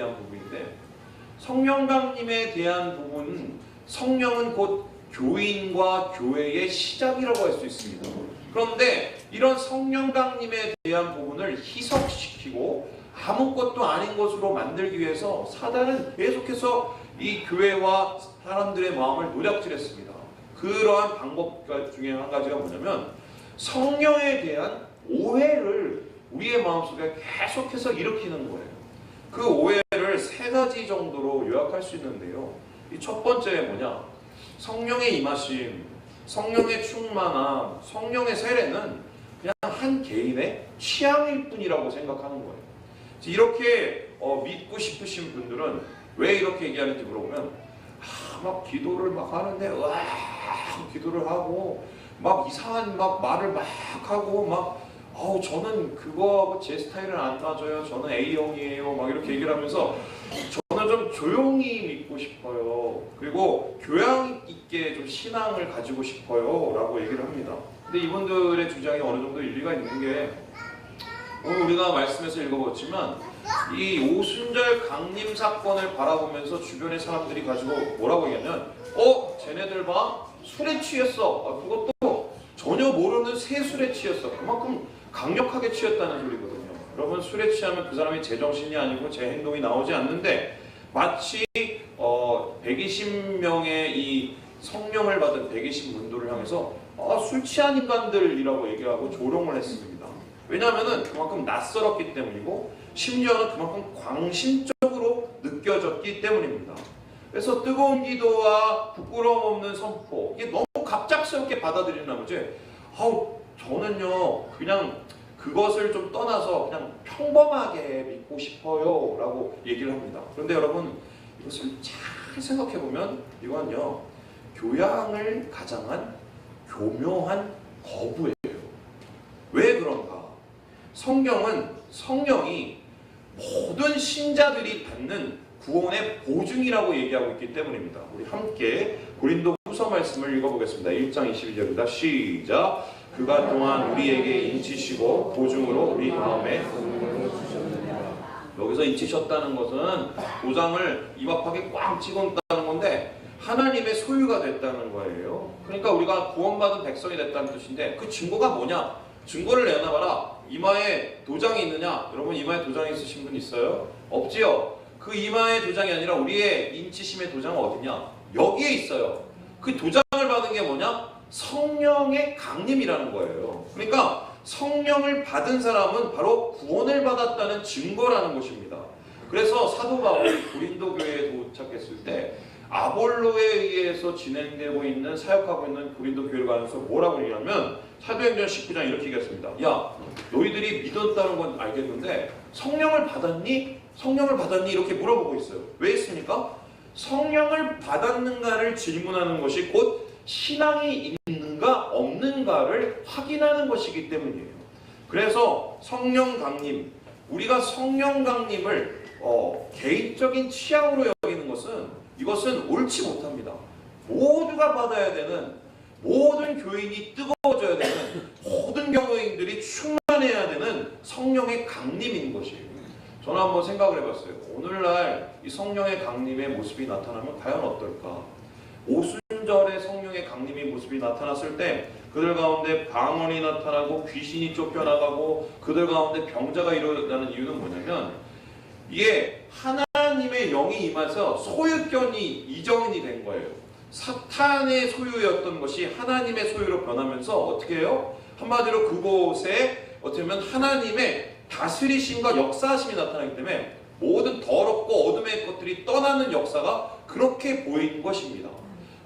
대한 부분인데, 성령 강림에 대한 부분은 성령은 곧 교인과 교회의 시작이라고 할 수 있습니다. 그런데 이런 성령 강림에 대한 부분을 희석시키고 아무것도 아닌 것으로 만들기 위해서 사단은 계속해서 이 교회와 사람들의 마음을 노략질했습니다. 그러한 방법 중에 한 가지가 뭐냐면, 성령에 대한 오해를 우리의 마음속에 계속해서 일으키는 거예요. 그 오해를 세 가지 정도로 요약할 수 있는데요. 이 첫 번째 뭐냐? 성령의 임하심, 성령의 충만함, 성령의 세례는 그냥 한 개인의 취향일 뿐이라고 생각하는 거예요. 이렇게 믿고 싶으신 분들은 왜 이렇게 얘기하는지 물어보면, 막 기도를 막 하는데 기도를 하고 막 이상한 막 말을 막 하고 막 저는 그거하고 제 스타일은 안 맞아요. 저는 A형이에요. 막 이렇게 얘기를 하면서 저는 좀 조용히 믿고 싶어요. 그리고 교양 있게 좀 신앙을 가지고 싶어요. 라고 얘기를 합니다. 근데 이분들의 주장이 어느 정도 일리가 있는 게, 오늘 우리가 말씀에서 읽어봤지만 이 오순절 강림 사건을 바라보면서 주변의 사람들이 가지고 뭐라고 얘기하면, 쟤네들 봐, 술에 취했어. 그것도 전혀 모르는 새 술에 취했어. 그만큼 강력하게 취했다는 소리거든요. 여러분, 술에 취하면 그 사람이 제정신이 아니고 제 행동이 나오지 않는데, 마치 120명의 이 성령을 받은 120문도를 향해서 술 취한 인간들이라고 얘기하고 조롱을 했습니다. 왜냐하면 그만큼 낯설었기 때문이고, 심지어는 그만큼 광신적으로 느껴졌기 때문입니다. 그래서 뜨거운 기도와 부끄러움 없는 선포, 이게 너무 갑작스럽게 받아들이는 나머지 저는요 그냥 그것을 좀 떠나서 그냥 평범하게 믿고 싶어요 라고 얘기를 합니다. 그런데 여러분, 이것을 잘 생각해보면 이건요 교양을 가장한 교묘한 거부예요. 왜 그런가? 성경은 성령이 모든 신자들이 받는 구원의 보증이라고 얘기하고 있기 때문입니다. 우리 함께 고린도후서 말씀을 읽어보겠습니다. 1장 22절입니다. 시작. 그가 또한 우리에게 인치시고 보증으로 우리 마음에, 여기서 인치셨다는 것은 도장을 입 앞하게 꽉 찍었다는 건데 하나님의 소유가 됐다는 거예요. 그러니까 우리가 구원받은 백성이 됐다는 뜻인데, 그 증거가 뭐냐? 증거를 내놔봐라. 이마에 도장이 있느냐? 여러분, 이마에 도장이 있으신 분 있어요? 없지요? 그 이마의 도장이 아니라 우리의 인치심의 도장은 어디냐? 여기에 있어요. 그 도장을 받은 게 뭐냐? 성령의 강림이라는 거예요. 그러니까 성령을 받은 사람은 바로 구원을 받았다는 증거라는 것입니다. 그래서 사도 바울이 고린도 교회에 도착했을 때 아볼로에 의해서 진행되고 있는, 사역하고 있는 고린도 교회를 가면서 뭐라고 얘기하면, 사도행전 19장 이렇게 얘기했습니다. 야, 너희들이 믿었다는 건 알겠는데 성령을 받았니? 성령을 받았니? 이렇게 물어보고 있어요. 왜 있습니까? 성령을 받았는가를 질문하는 것이 곧 신앙이 있는가 없는가를 확인하는 것이기 때문이에요. 그래서 성령 강림, 우리가 성령 강림을 개인적인 취향으로 여기는 것은, 이것은 옳지 못합니다. 모두가 받아야 되는, 모든 교인이 뜨거워져야 되는, 모든 교인들이 충만해야 되는 성령의 강림인 것이에요. 저는 한번 생각을 해봤어요. 오늘날 이 성령의 강림의 모습이 나타나면 과연 어떨까? 오순절에 성령의 강림의 모습이 나타났을 때 그들 가운데 방언이 나타나고 귀신이 쫓겨나가고 그들 가운데 병자가 일어나는 이유는 뭐냐면, 이게 하나님의 영이 임해서 소유권이 이전이 된 거예요. 사탄의 소유였던 것이 하나님의 소유로 변하면서 어떻게 해요? 한마디로 그곳에 어떻게 보면 하나님의 다스리심과 역사하심이 나타나기 때문에 모든 더럽고 어둠의 것들이 떠나는 역사가 그렇게 보이는 것입니다.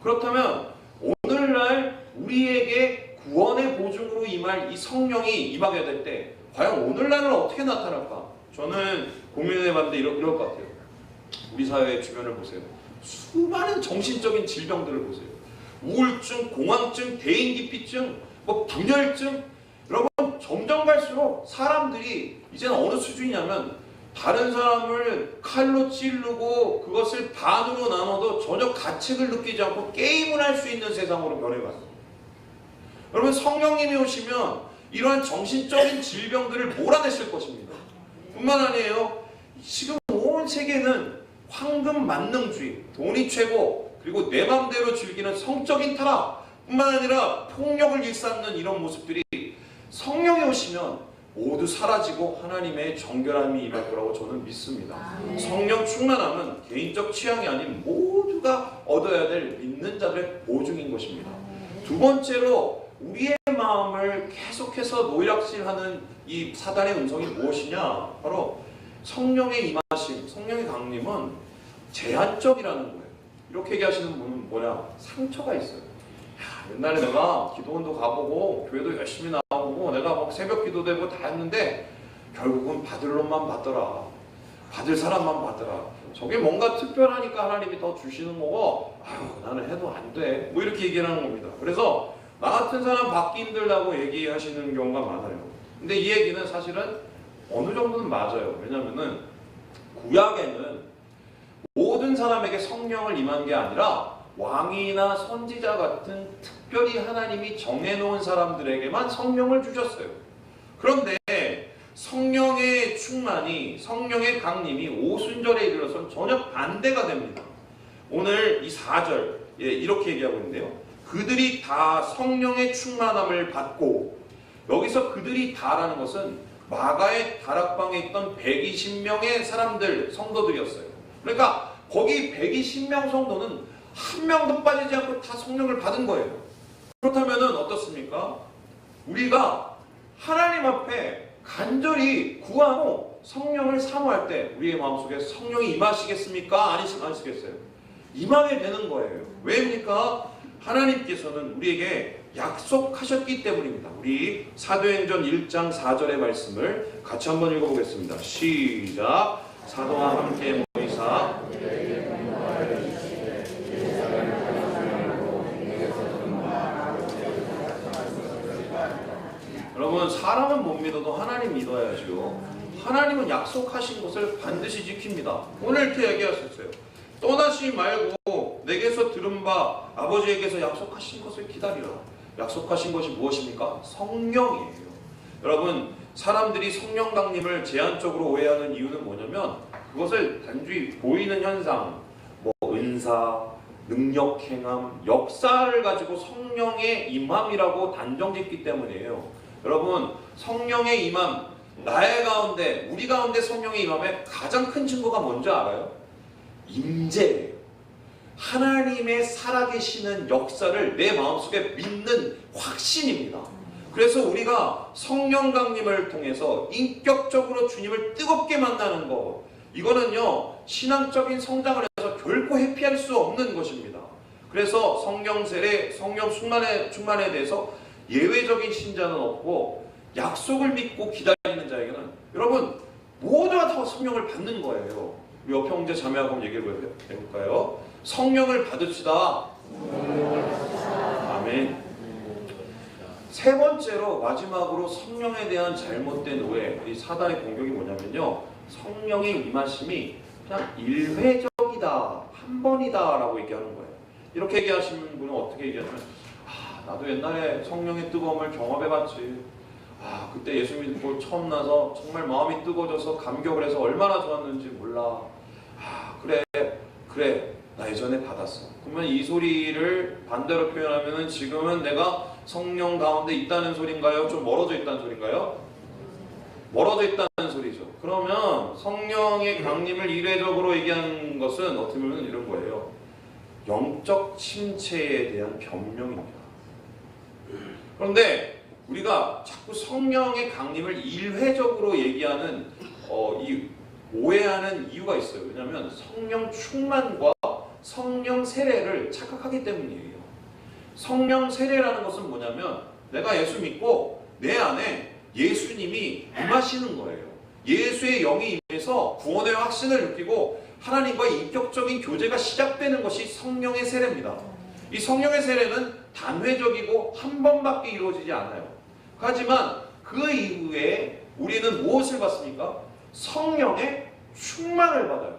그렇다면 오늘날 우리에게 구원의 보증으로 임할 이 성령이 임하게 될 때 과연 오늘날은 어떻게 나타날까? 저는 고민해봤는데 이럴 것 같아요. 우리 사회의 주변을 보세요. 수많은 정신적인 질병들을 보세요. 우울증, 공황증, 대인기피증, 분열증. 여러분, 점점 갈수록 사람들이 이제는 어느 수준이냐면 다른 사람을 칼로 찌르고 그것을 반으로 나눠도 전혀 가책을 느끼지 않고 게임을 할 수 있는 세상으로 변해갔어요. 여러분, 성령님이 오시면 이러한 정신적인 질병들을 몰아내실 것입니다. 뿐만 아니에요. 지금 온 번째는 황금 만능주의, 돈이 최고, 그리고 내 맘대로 즐기는 성적인 타락뿐만 아니라 폭력을 일삼는 이런 모습들이 성령이 오시면 모두 사라지고 하나님의 정결함이 임할 거라고 저는 믿습니다. 성령 충만함은 개인적 취향이 아닌 모두가 얻어야 될 믿는 자들의 보증인 것입니다. 두 번째로 우리의 마음을 계속해서 노략질하는 이 사단의 음성이 무엇이냐? 바로 성령의 임하심, 성령의 강림은 제한적이라는 거예요. 이렇게 얘기하시는 분은 뭐냐? 상처가 있어요. 야, 옛날에 내가 기도원도 가보고 교회도 열심히 나오고 내가 막 새벽 기도도 하고 다 했는데 결국은 받을 놈만 받더라. 받을 사람만 받더라. 저게 뭔가 특별하니까 하나님이 더 주시는 거고 아유 나는 해도 안 돼. 뭐 이렇게 얘기하는 겁니다. 그래서 나 같은 사람 받기 힘들다고 얘기하시는 경우가 많아요. 근데 이 얘기는 사실은 어느 정도는 맞아요. 왜냐면은 구약에는 모든 사람에게 성령을 임한 게 아니라 왕이나 선지자 같은 특별히 하나님이 정해놓은 사람들에게만 성령을 주셨어요. 그런데 성령의 충만이, 성령의 강림이 오순절에 이르러서는 전혀 반대가 됩니다. 오늘 이 4절 이렇게 얘기하고 있는데요. 그들이 다 성령의 충만함을 받고, 여기서 그들이 다라는 것은 마가의 다락방에 있던 120명의 사람들, 성도들이었어요. 그러니까 거기 120명 성도는 한 명도 빠지지 않고 다 성령을 받은 거예요. 그렇다면 어떻습니까? 우리가 하나님 앞에 간절히 구하고 성령을 사모할 때 우리의 마음속에 성령이 임하시겠습니까? 아니시겠어요? 임하게 되는 거예요. 왜입니까? 하나님께서는 우리에게 약속하셨기 때문입니다. 우리 사도행전 1장 4절의 말씀을 같이 한번 읽어보겠습니다. 시작. 사도와 함께 모이사 여러분, 사람은 못 믿어도 하나님 믿어야죠. 하나님은 약속하신 것을 반드시 지킵니다. 오늘 이렇게 얘기하셨어요. 떠나지 말고 내게서 들은 바 아버지에게서 약속하신 것을 기다리라. 약속하신 것이 무엇입니까? 성령이에요. 여러분, 사람들이 성령 강림을 제한적으로 오해하는 이유는 뭐냐면 그것을 단지 보이는 현상, 뭐 은사, 능력 행함, 역사를 가지고 성령의 임함이라고 단정짓기 때문이에요. 여러분, 성령의 임함, 나의 가운데, 우리 가운데 성령의 임함의 가장 큰 증거가 뭔지 알아요? 임재예요. 하나님의 살아계시는 역사를 내 마음속에 믿는 확신입니다. 그래서 우리가 성령 강림을 통해서 인격적으로 주님을 뜨겁게 만나는 것, 이거는요 신앙적인 성장을 해서 결코 회피할 수 없는 것입니다. 그래서 성령 세례, 성령 충만에 대해서 예외적인 신자는 없고 약속을 믿고 기다리는 자에게는 여러분 모두가 다 성령을 받는 거예요. 우리 옆에 형제 자매하고 한번 얘기해 볼까요? 성령을 받읍시다. 아멘. 세 번째로 마지막으로 성령에 대한 잘못된 오해, 이 사단의 공격이 뭐냐면요, 성령의 임하심이 그냥 일회적이다, 한 번이다 라고 얘기하는 거예요. 이렇게 얘기하시는 분은 어떻게 얘기하냐면 나도 옛날에 성령의 뜨거움을 경험해봤지. 그때 예수 믿고 처음 나서 정말 마음이 뜨거워져서 감격을 해서 얼마나 좋았는지 몰라. 그래 나 예전에 받았어. 그러면 이 소리를 반대로 표현하면 지금은 내가 성령 가운데 있다는 소린가요? 좀 멀어져 있다는 소린가요? 멀어져 있다는 소리죠. 그러면 성령의 강림을 이례적으로 얘기하는 것은 어떻게 보면 이런 거예요. 영적 침체에 대한 변명입니다. 그런데 우리가 자꾸 성령의 강림을 일회적으로 얘기하는 이 오해하는 이유가 있어요. 왜냐하면 성령 충만과 성령 세례를 착각하기 때문이에요. 성령 세례라는 것은 뭐냐면 내가 예수 믿고 내 안에 예수님이 임하시는 거예요. 예수의 영이 임해서 구원의 확신을 느끼고 하나님과의 인격적인 교제가 시작되는 것이 성령의 세례입니다. 이 성령의 세례는 단회적이고 한 번밖에 이루어지지 않아요. 하지만 그 이후에 우리는 무엇을 받습니까? 성령의 충만을 받아요.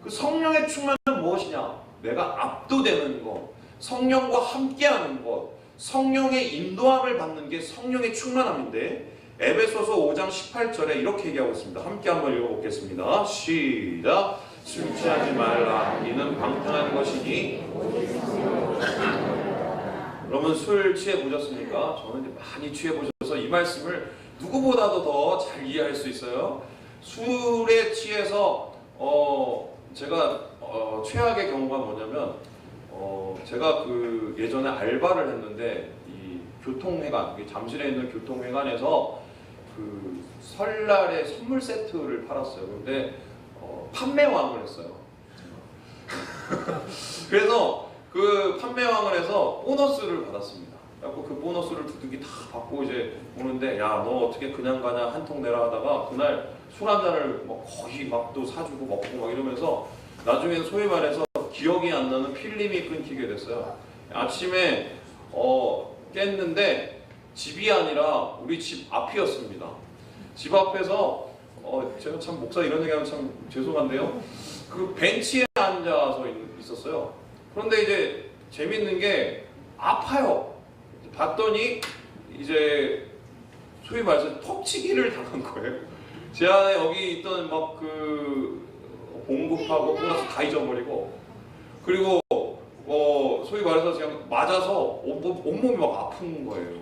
그 성령의 충만은 무엇이냐? 내가 압도되는 것, 성령과 함께하는 것, 성령의 인도함을 받는 게 성령의 충만함인데, 에베소서 5장 18절에 이렇게 얘기하고 있습니다. 함께 한번 읽어보겠습니다. 시작. 술 취하지 말라. 이는 방탕한 것이니. 여러분 술 취해 보셨습니까? 저는 이제 많이 취해 보셔서 이 말씀을 누구보다도 더 잘 이해할 수 있어요. 술에 취해서 제가 최악의 경우가 뭐냐면 제가 그 예전에 알바를 했는데 이 교통회관, 잠실에 있는 교통회관에서 그 설날에 선물 세트를 팔았어요. 근데 판매왕을 했어요. 그래서 그 판매왕을 해서 보너스를 받았습니다. 그래서 그 보너스를 두둑이 다 받고 이제 오는데, 야, 너 어떻게 그냥 가냐, 한 통 내라 하다가 그날 술 한 잔을 뭐 거의 막 또 사주고 먹고 막 이러면서 나중엔 소위 말해서 기억이 안 나는 필름이 끊기게 됐어요. 아침에 깼는데 집이 아니라 우리 집 앞이었습니다. 집 앞에서 제가 참 목사 이런 얘기하면 참 죄송한데요. 그 벤치에 앉아서 있었어요. 그런데 이제 재밌는 게 아파요. 봤더니 이제 소위 말해서 턱치기를 당한 거예요. 제 안에 여기 있던 막 그 공급하고 보너스 다 잊어버리고, 그리고 소위 말해서 그냥 맞아서 온몸이 막 아픈 거예요.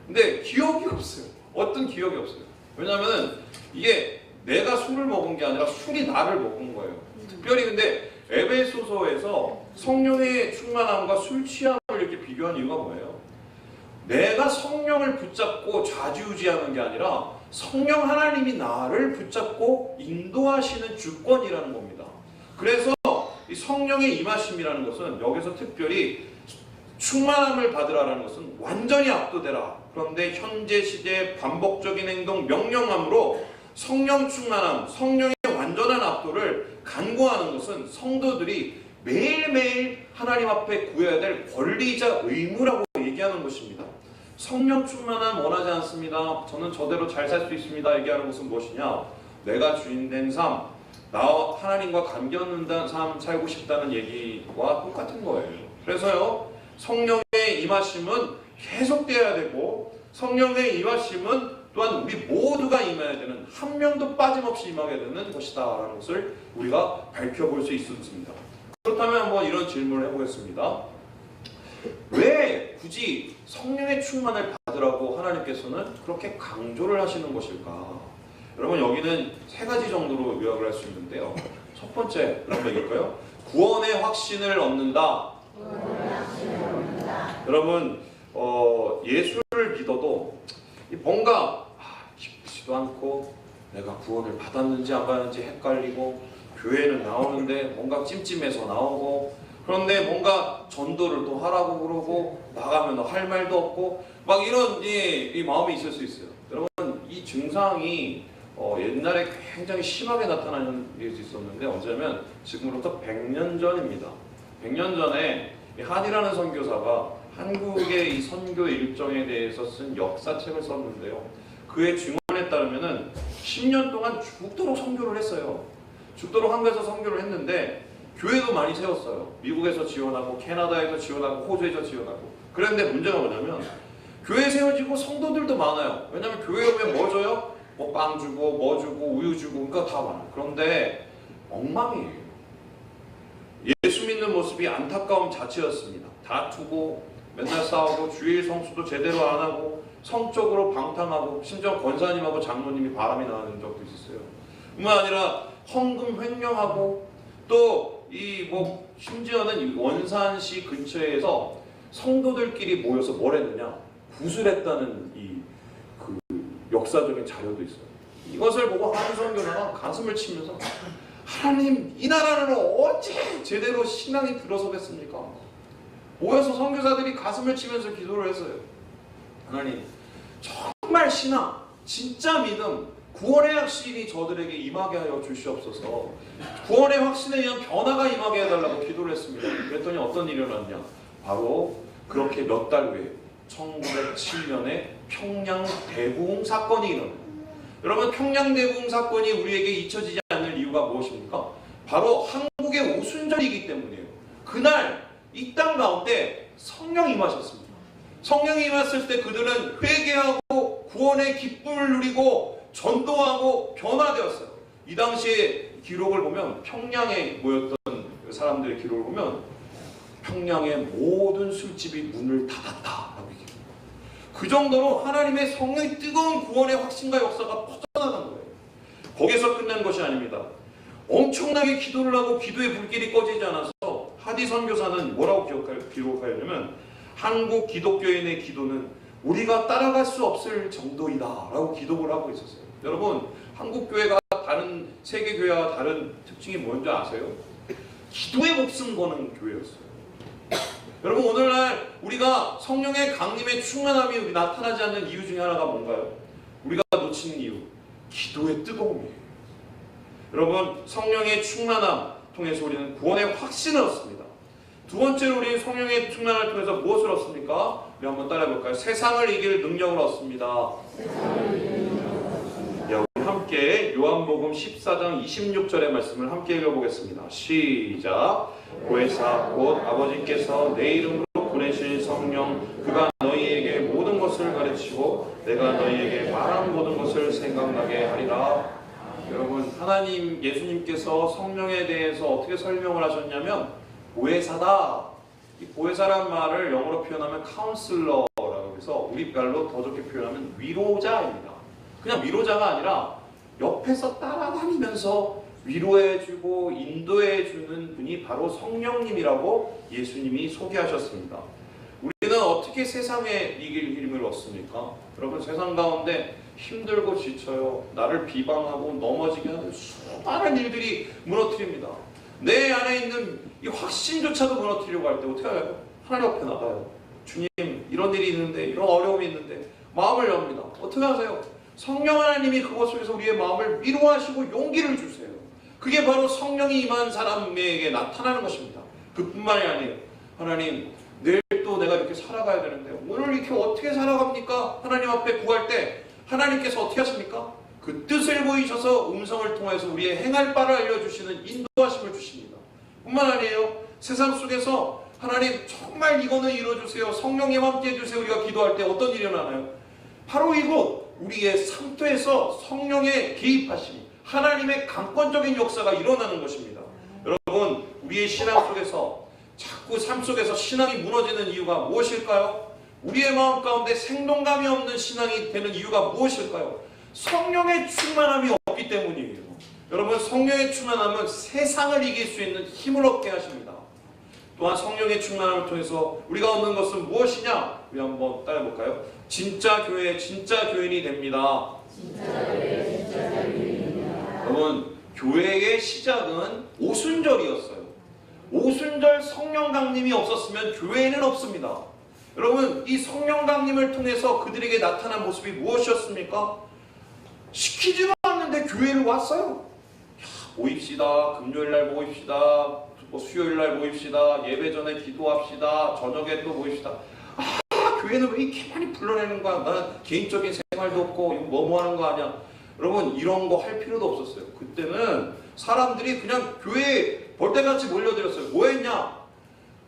근데 기억이 없어요. 어떤 기억이 없어요. 왜냐면은 이게 내가 술을 먹은 게 아니라 술이 나를 먹은 거예요. 특별히 근데 에베소서에서 성령의 충만함과 술 취함을 이렇게 비교한 이유가 뭐예요? 내가 성령을 붙잡고 좌지우지하는 게 아니라 성령 하나님이 나를 붙잡고 인도하시는 주권이라는 겁니다. 그래서 이 성령의 임하심이라는 것은 여기서 특별히 충만함을 받으라는 것은 완전히 압도되라. 그런데 현재 시대의 반복적인 행동 명령함으로 성령 충만함, 성령의 완전한 압도를 간구하는 것은 성도들이 매일매일 하나님 앞에 구해야 될 권리이자 의무라고 얘기하는 것입니다. 성령 충만함 원하지 않습니다. 저는 저대로 잘 살 수 있습니다. 얘기하는 것은 무엇이냐? 내가 주인된 삶, 나와 하나님과 관계없는 삶 살고 싶다는 얘기와 똑같은 거예요. 그래서요, 성령의 임하심은 계속돼야 되고, 성령의 임하심은 또한 우리 모두가 임해야 되는, 한 명도 빠짐없이 임하게 되는 것이다 라는 것을 우리가 밝혀볼 수 있습니다. 그렇다면 한번 이런 질문을 해보겠습니다. 왜 굳이 성령의 충만을 받으라고 하나님께서는 그렇게 강조를 하시는 것일까? 여러분, 여기는 세 가지 정도로 요약을 할 수 있는데요. 첫 번째, 한번 읽을까요? 구원의 확신을 얻는다. 여러분, 예수를 믿어도 뭔가 기쁘지도 않고, 내가 구원을 받았는지 안 받았는지 헷갈리고, 교회는 나오는데 뭔가 찜찜해서 나오고, 그런데 뭔가 전도를 또 하라고 그러고, 나가면 할 말도 없고, 막 이런 이 마음이 있을 수 있어요. 여러분, 이 증상이 옛날에 굉장히 심하게 나타나는 일이 있었는데, 언제냐면 지금으로부터 100년 전입니다. 100년 전에 한이라는 선교사가 한국의 이 선교 일정에 대해서 쓴 역사책을 썼는데요. 그의 증언에 따르면은 10년 동안 죽도록 선교를 했어요. 죽도록 한국에서 선교를 했는데 교회도 많이 세웠어요. 미국에서 지원하고, 캐나다에서 지원하고, 호주에서 지원하고. 그런데 문제가 뭐냐면 교회 세워지고 성도들도 많아요. 왜냐면 교회 오면 뭐 줘요? 뭐 빵 주고, 뭐 주고, 우유 주고, 그러니까 다 많아요. 그런데 엉망이에요. 예수 믿는 모습이 안타까움 자체였습니다. 다투고, 맨날 싸우고, 주일 성수도 제대로 안 하고, 성적으로 방탕하고, 심지어 권사님하고 장로님이 바람이 나는 적도 있었어요. 뿐만 아니라 헌금 횡령하고, 또 심지어는 원산시 근처에서 성도들끼리 모여서 뭘 했느냐, 구술했다는 그 역사적인 자료도 있어요. 이것을 보고 한 선교사가 가슴을 치면서, 하나님, 이 나라는 언제 제대로 신앙이 들어서겠습니까? 모여서 선교사들이 가슴을 치면서 기도를 했어요. 하나님, 정말 신앙, 진짜 믿음, 구원의 확신이 저들에게 임하게 하여 주시옵소서. 구원의 확신에 의한 변화가 임하게 해달라고 기도를 했습니다. 그랬더니 어떤 일이 일어났냐? 바로 그렇게 몇 달 후에 1907년에 평양 대부흥 사건이 일어나요. 여러분, 평양 대부흥 사건이 우리에게 잊혀지지 않을 이유가 무엇입니까? 바로 한국의 오순절이기 때문이에요. 그날 이 땅 가운데 성령이 임하셨습니다. 성령이 임했을 때 그들은 회개하고 구원의 기쁨을 누리고 전도하고 변화되었어요. 이 당시에 기록을 보면 평양에 모였던 사람들의 기록을 보면 평양의 모든 술집이 문을 닫았다라고 얘기해요. 그 정도로 하나님의 성령의 뜨거운 구원의 확신과 역사가 퍼져나간 거예요. 거기서 끝난 것이 아닙니다. 엄청나게 기도를 하고 기도의 불길이 꺼지지 않아서 하디 선교사는 뭐라고 기록하였냐면 한국 기독교인의 기도는 우리가 따라갈 수 없을 정도이다 라고 기도를 하고 있었어요. 여러분, 한국 교회가 다른 세계 교회와 다른 특징이 뭔지 아세요? 기도에 목숨 거는 교회였어요. 여러분, 오늘날 우리가 성령의 강림의 충만함이 우리 나타나지 않는 이유 중에 하나가 뭔가요? 우리가 놓치는 이유, 기도의 뜨거움이에요. 여러분, 성령의 충만함 통해서 우리는 구원의 확신을 얻습니다. 두 번째로 우리는 성령의 충만함을 통해서 무엇을 얻습니까? 우리 한번 따라해볼까요? 세상을 이길 능력을 얻습니다. 우리 함께 요한복음 14장 26절의 말씀을 함께 읽어보겠습니다. 시작. 보혜사 곧 아버지께서 내 이름으로 보내신 성령 그가 너희에게 모든 것을 가르치고 내가 너희에게 말한 모든 것을 생각나게 하리라. 여러분, 하나님 예수님께서 성령에 대해서 어떻게 설명을 하셨냐면 보혜사다. 이 보혜사란 말을 영어로 표현하면 카운슬러라고 해서 우리 말로 더 좋게 표현하면 위로자입니다. 그냥 위로자가 아니라 옆에서 따라다니면서 위로해주고 인도해주는 분이 바로 성령님이라고 예수님이 소개하셨습니다. 우리는 어떻게 세상에 이길 힘을 얻습니까? 여러분, 세상 가운데 힘들고 지쳐요. 나를 비방하고 넘어지게 하는 수많은 일들이 무너뜨립니다. 내 안에 있는 이 확신조차도 무너뜨리려고 할 때 어떻게 해요? 하나님 앞에 나가요. 주님, 이런 일이 있는데, 이런 어려움이 있는데 마음을 엽니다. 어떻게 하세요? 성령 하나님이 그것 속에서 우리의 마음을 위로하시고 용기를 주세요. 그게 바로 성령이 임한 사람에게 나타나는 것입니다. 그뿐만이 아니에요. 하나님, 내일 또 내가 이렇게 살아가야 되는데 오늘 이렇게 어떻게 살아갑니까? 하나님 앞에 구할 때 하나님께서 어떻게 하십니까? 그 뜻을 보이셔서 음성을 통해서 우리의 행할 바를 알려주시는 인도하심을 주십니다. 뿐만 아니에요. 세상 속에서 하나님 정말 이거는 이루어주세요. 성령님 함께 해주세요. 우리가 기도할 때 어떤 일이 일어나나요? 바로 이곳 우리의 상태에서 성령의 개입하심, 하나님의 강권적인 역사가 일어나는 것입니다. 여러분, 우리의 신앙 속에서 자꾸 삶 속에서 신앙이 무너지는 이유가 무엇일까요? 우리의 마음 가운데 생동감이 없는 신앙이 되는 이유가 무엇일까요? 성령의 충만함이 없기 때문이에요. 여러분, 성령의 충만함은 세상을 이길 수 있는 힘을 얻게 하십니다. 또한 성령의 충만함을 통해서 우리가 얻는 것은 무엇이냐? 우리 한번 따라해볼까요? 진짜 교회, 진짜 교인이 됩니다. 여러분, 교회의 시작은 오순절이었어요. 오순절 성령 강림이 없었으면 교회에는 없습니다. 여러분, 이 성령 강림을 통해서 그들에게 나타난 모습이 무엇이었습니까? 시키지도 않는데 교회를 왔어요. 모입시다. 금요일날 모입시다. 수요일날 모입시다. 예배 전에 기도합시다. 저녁에 또 모입시다. 교회는 왜 이렇게 많이 불러내는 거야? 난 개인적인 생활도 없고 이거 뭐 하는 거 아니야? 여러분, 이런 거 할 필요도 없었어요. 그때는 사람들이 그냥 교회에 벌떼같이 몰려들었어요. 뭐 했냐?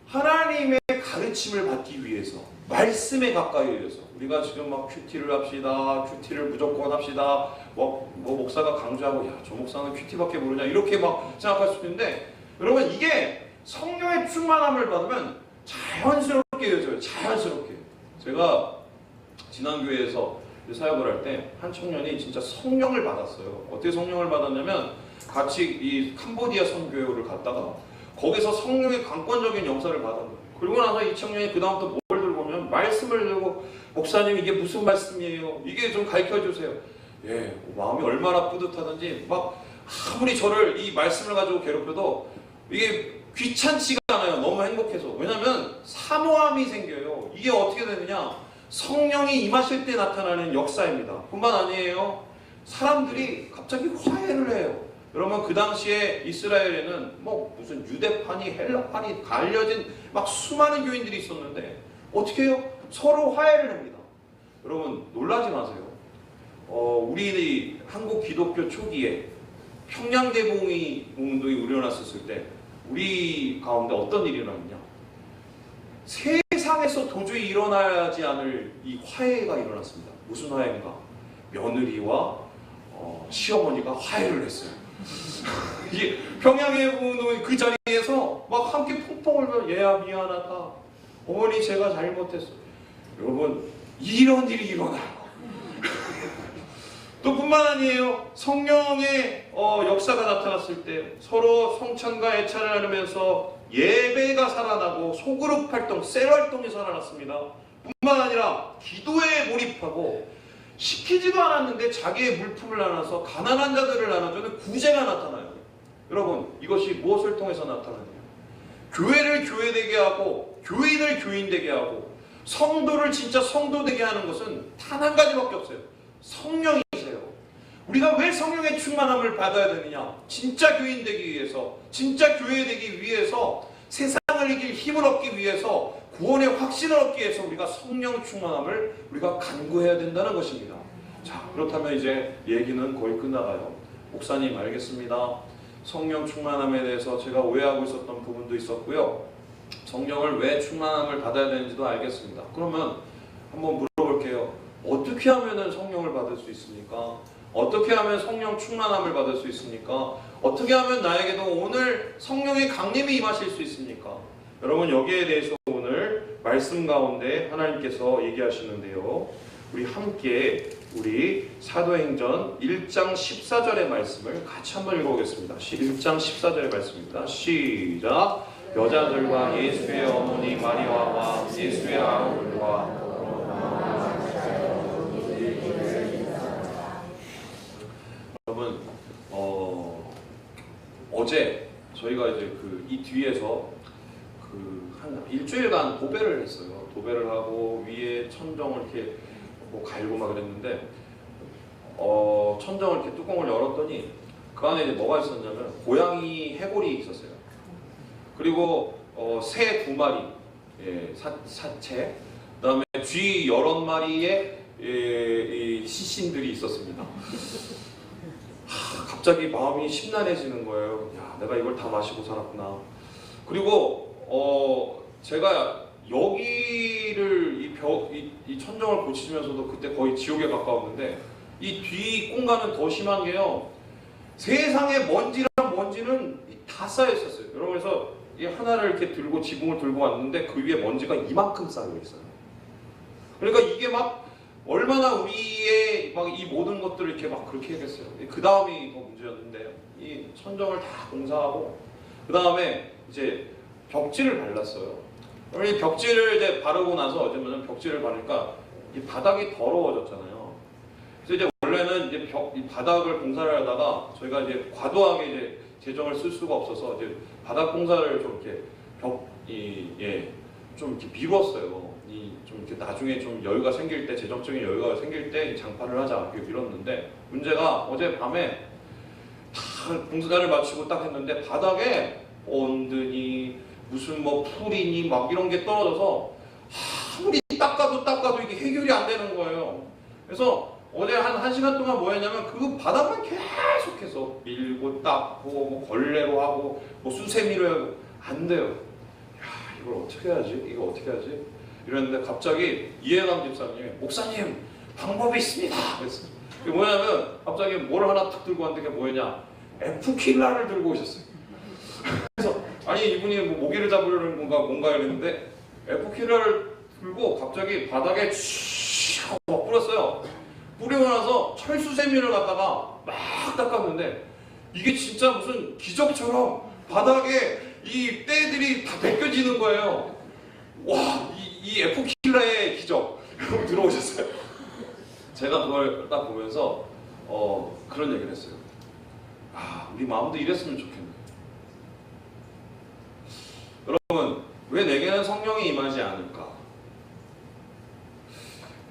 하나님의 가르침을 받기 위해서, 말씀에 가까이 해서. 우리가 지금 막 큐티를 합시다. 큐티를 무조건 합시다. 뭐 목사가 강조하고, 야, 저 목사는 큐티밖에 모르냐? 이렇게 막 생각할 수도 있는데, 여러분, 이게 성령의 충만함을 받으면 자연스럽게 이어져요. 자연스럽게. 제가 지난 교회에서 사역을 할 때 한 청년이 진짜 성령을 받았어요. 어떻게 성령을 받았냐면 같이 이 캄보디아 선교회를 갔다가 거기서 성령의 강권적인 영사를 받은 거예요. 그리고 나서 이 청년이 그 다음부터 뭘 들고 오면 말씀을 들고, 목사님 이게 무슨 말씀이에요? 이게 좀 가르쳐 주세요. 예, 마음이 얼마나 뿌듯하든지 막 아무리 저를 이 말씀을 가지고 괴롭혀도 이게 귀찮지가 않아요. 너무 행복해서. 왜냐하면 사모함이 생겨요. 이게 어떻게 되느냐? 성령이 임하실 때 나타나는 역사입니다. 뿐만 아니에요. 사람들이 갑자기 화해를 해요. 여러분, 그 당시에 이스라엘에는 뭐 무슨 유대파니 헬라파니 갈려진 막 수많은 교인들이 있었는데 어떻게 해요? 서로 화해를 합니다. 여러분, 놀라지 마세요. 우리 한국 기독교 초기에 평양대공의 운동이 일어났었을 때 우리 가운데 어떤 일이 일어났냐? 세상에서 도저히 일어나지 않을 이 화해가 일어났습니다. 무슨 화해인가? 며느리와 시어머니가 화해를 했어요. 이 평양에 보는 그 자리에서 막 함께 펑펑 울며 얘야 미안하다. 어머니 제가 잘못했어. 여러분 이런 일이 일어나요. 또 뿐만 아니에요. 성령의 역사가 나타났을 때 서로 성찬과 애찬을 나누면서 예배가 살아나고 소그룹 활동, 셀 활동이 살아났습니다. 뿐만 아니라 기도에 몰입하고 시키지도 않았는데 자기의 물품을 나눠서 가난한 자들을 나눠주는 구제가 나타나요. 여러분 이것이 무엇을 통해서 나타나느냐? 교회를 교회되게 하고 교인을 교인되게 하고 성도를 진짜 성도되게 하는 것은 단 한 가지밖에 없어요. 성령이세요. 우리가 왜 성령의 충만함을 받아야 되느냐? 진짜 교인 되기 위해서, 진짜 교회 되기 위해서, 세상을 이길 힘을 얻기 위해서, 구원의 확신을 얻기 위해서 우리가 성령 충만함을 우리가 간구해야 된다는 것입니다. 자, 그렇다면 이제 얘기는 거의 끝나가요. 목사님 알겠습니다. 성령 충만함에 대해서 제가 오해하고 있었던 부분도 있었고요. 성령을 왜 충만함을 받아야 되는지도 알겠습니다. 그러면 한번 물어볼게요. 어떻게 하면 성령을 받을 수 있습니까? 어떻게 하면 성령 충만함을 받을 수 있습니까? 어떻게 하면 나에게도 오늘 성령의 강림이 임하실 수 있습니까? 여러분 여기에 대해서 오늘 말씀 가운데 하나님께서 얘기하시는데요. 우리 함께 우리 사도행전 1장 14절의 말씀을 같이 한번 읽어보겠습니다. 1장 14절의 말씀입니다. 시작! 여자들과 예수의 어머니 마리아와 예수의 아들과 여러분 어제 저희가 이제 이 뒤에서 한 일주일간 도배를 했어요. 도배를 하고 위에 천정을 이렇게 뭐 갈고 막 그랬는데 천정을 이렇게 뚜껑을 열었더니 그 안에 이제 뭐가 있었냐면 고양이 해골이 있었어요. 그리고 새 2마리 사체, 그다음에 쥐 여러 마리의 시신들이 있었습니다. 갑자기 마음이 심란해지는 거예요. 야, 내가 이걸 다 마시고 살았구나. 그리고 제가 여기를 이 천정을 고치면서도 그때 거의 지옥에 가까웠는데 이 뒤 공간은 더 심한 게요. 세상에 먼지랑 먼지는 다 쌓여 있었어요. 여러분 그래서 이 하나를 이렇게 들고 지붕을 들고 왔는데 그 위에 먼지가 이만큼 쌓여 있어요. 그러니까 이게 막 얼마나 우리의 막 이 모든 것들을 이렇게 막 그렇게 해야겠어요. 그 다음이 더 문제였는데 이 천정을 다 공사하고 그 다음에 이제 벽지를 발랐어요. 이 벽지를 이제 바르고 나서 어쩌면 벽지를 바르니까 이 바닥이 더러워졌잖아요. 그래서 이제 원래는 이제 이 바닥을 공사를 하다가 저희가 이제 과도하게 이제 재정을 쓸 수가 없어서 이제 바닥 공사를 좀 이렇게 좀 이렇게 미뤘어요. 좀 이렇게 나중에 좀 여유가 생길 때, 재정적인 여유가 생길 때 장판을 하자 이렇게 미뤘는데 문제가 어제 밤에 다 공사를 마치고 딱 했는데 바닥에 언드니 무슨 뭐 풀이니 막 이런 게 떨어져서 아무리 닦아도 이게 해결이 안 되는 거예요. 그래서 어제 한 1시간 동안 뭐 했냐면 그 바닥만 계속해서 밀고 닦고 뭐 걸레로 하고 뭐 수세미로 하고 안 돼요. 야, 이걸 어떻게 하지? 이거 어떻게 하지? 이랬는데 갑자기 이해감 집사님이 목사님 방법이 있습니다. 그랬어요. 그게 뭐냐면 갑자기 뭘 하나 탁 들고 왔는데 그게 뭐였냐? F킬러를 들고 오셨어요. 그래서 아니 이분이 뭐 모기를 잡으려는 뭔가 이랬는데 F킬러를 들고 갑자기 바닥에 슉 하고 막 뿌렸어요. 뿌리고 나서 철수세미를 갖다가 막 닦았는데 이게 진짜 무슨 기적처럼 바닥에 이 때들이 다 벗겨지는 거예요. 와, 이 F킬러의 기적. 여러분 들어오셨어요? 제가 그걸 딱 보면서 그런 얘기를 했어요. 아, 우리 마음도 이랬으면 좋겠네. 여러분, 왜 내게는 성령이 임하지 않을까?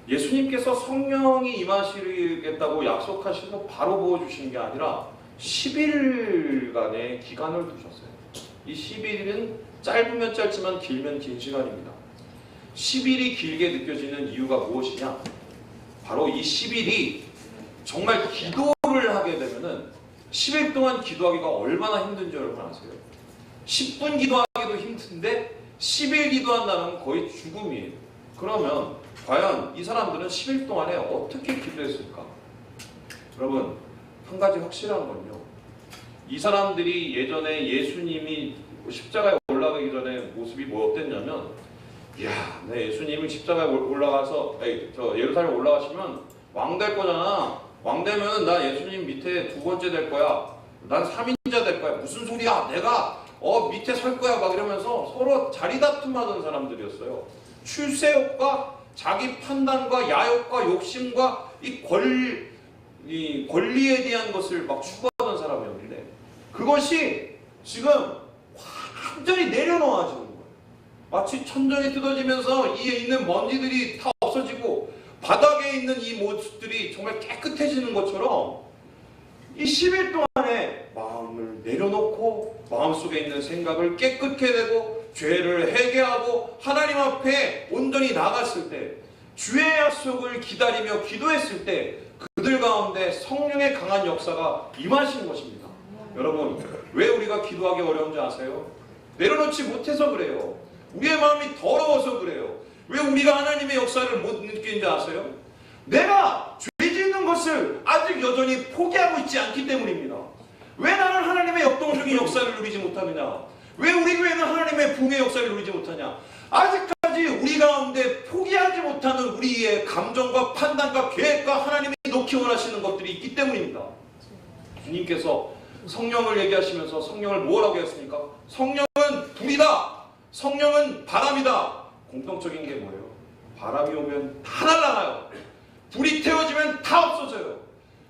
예수님께서 성령이 임하시겠다고 약속하시고 바로 부어주신 게 아니라 10일간의 기간을 두셨어요. 이 10일은 짧으면 짧지만 길면 긴 시간입니다. 10일이 길게 느껴지는 이유가 무엇이냐? 바로 이 10일이 정말 기도를 하게 되면은 10일 동안 기도하기가 얼마나 힘든지 여러분 아세요? 10분 기도하기도 힘든데 10일 기도한다는 거의 죽음이에요. 그러면 과연 이 사람들은 10일 동안에 어떻게 기도했을까? 여러분 한 가지 확실한 건요. 이 사람들이 예전에 예수님이 십자가에 올라가기 전에 모습이 뭐 어땠냐면, 이야, 내 예수님이 십자가에 올라가서 예루살렘 올라가시면 왕 될 거잖아. 왕 되면 나 예수님 밑에 두 번째 될 거야. 난 3인자 될 거야. 무슨 소리야? 내가 밑에 설 거야. 막 이러면서 서로 자리 다툼하던 사람들이었어요. 출세욕과 자기 판단과 야욕과 욕심과 이 권리에 대한 것을 막 추구하던 사람이었는데, 그것이 지금 완전히 내려놓아지는 거예요. 마치 천정이 뜯어지면서 이에 있는 먼지들이 다 없어지고 바닥에 있는 이 모습들이 정말 깨끗해지는 것처럼 이 10일 동안에 마음을 내려놓고 마음속에 있는 생각을 깨끗게 되고 죄를 회개하고 하나님 앞에 온전히 나갔을 때, 주의 약속을 기다리며 기도했을 때 그들 가운데 성령의 강한 역사가 임하시는 것입니다. 여러분, 왜 우리가 기도하기 어려운지 아세요? 내려놓지 못해서 그래요. 우리의 마음이 더러워서 그래요. 왜 우리가 하나님의 역사를 못 느끼는지 아세요? 내가 죄 짓는 것을 아직 여전히 포기하고 있지 않기 때문입니다. 왜 나는 하나님의 역동적인 역사를 누리지 못하느냐? 왜 우리 교회는 하나님의 부흥의 역사를 누리지 못하냐? 아직까지 우리 가운데 포기하지 못하는 우리의 감정과 판단과 계획과 하나님이 놓기 원하시는 것들이 있기 때문입니다. 주님께서 성령을 얘기하시면서 성령을 뭐라고 했습니까? 성령은 불이다. 성령은 바람이다. 공통적인 게 뭐예요? 바람이 오면 다 날아가요. 불이 태워지면 다 없어져요.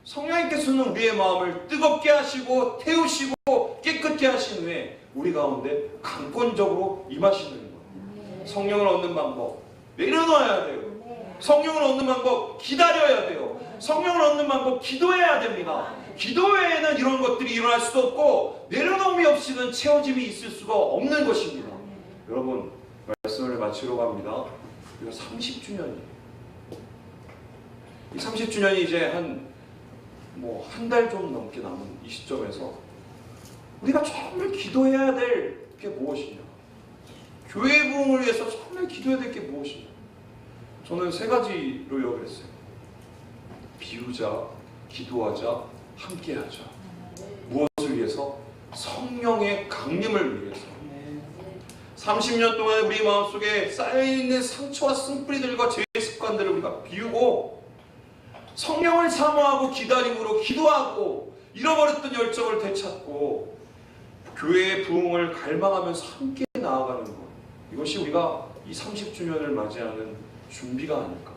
성령님께서는 우리의 마음을 뜨겁게 하시고 태우시고 깨끗게 하신 후에 우리 가운데 강권적으로 임하시는 거예요. 성령을 얻는 방법, 내려놔야 돼요. 성령을 얻는 방법, 기다려야 돼요. 성령을 얻는 방법, 기도해야 됩니다. 기도 외에는 이런 것들이 일어날 수도 없고 내려놓음이 없이는 채워짐이 있을 수가 없는 것입니다. 여러분, 말씀을 마치러 갑니다. 이거 30주년이에요. 이 30주년이 이제 한 달 좀 넘게 남은 이 시점에서 우리가 정말 기도해야 될 게 무엇이냐? 교회 부흥을 위해서 정말 기도해야 될 게 무엇이냐? 저는 세 가지로 요약했어요. 비우자, 기도하자, 함께하자. 무엇을 위해서? 성령의 강림을 위해서. 30년 동안 우리 마음속에 쌓여있는 상처와 쓴뿌리들과 죄의 습관들을 우리가 비우고 성령을 사모하고 기다림으로 기도하고 잃어버렸던 열정을 되찾고 교회의 부흥을 갈망하면서 함께 나아가는 것, 이것이 우리가 이 30주년을 맞이하는 준비가 아닐까.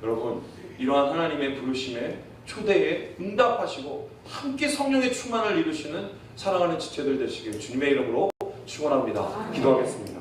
여러분, 이러한 하나님의 부르심에 초대에 응답하시고 함께 성령의 충만을 이루시는 사랑하는 지체들 되시길 주님의 이름으로 축원합니다. 기도하겠습니다.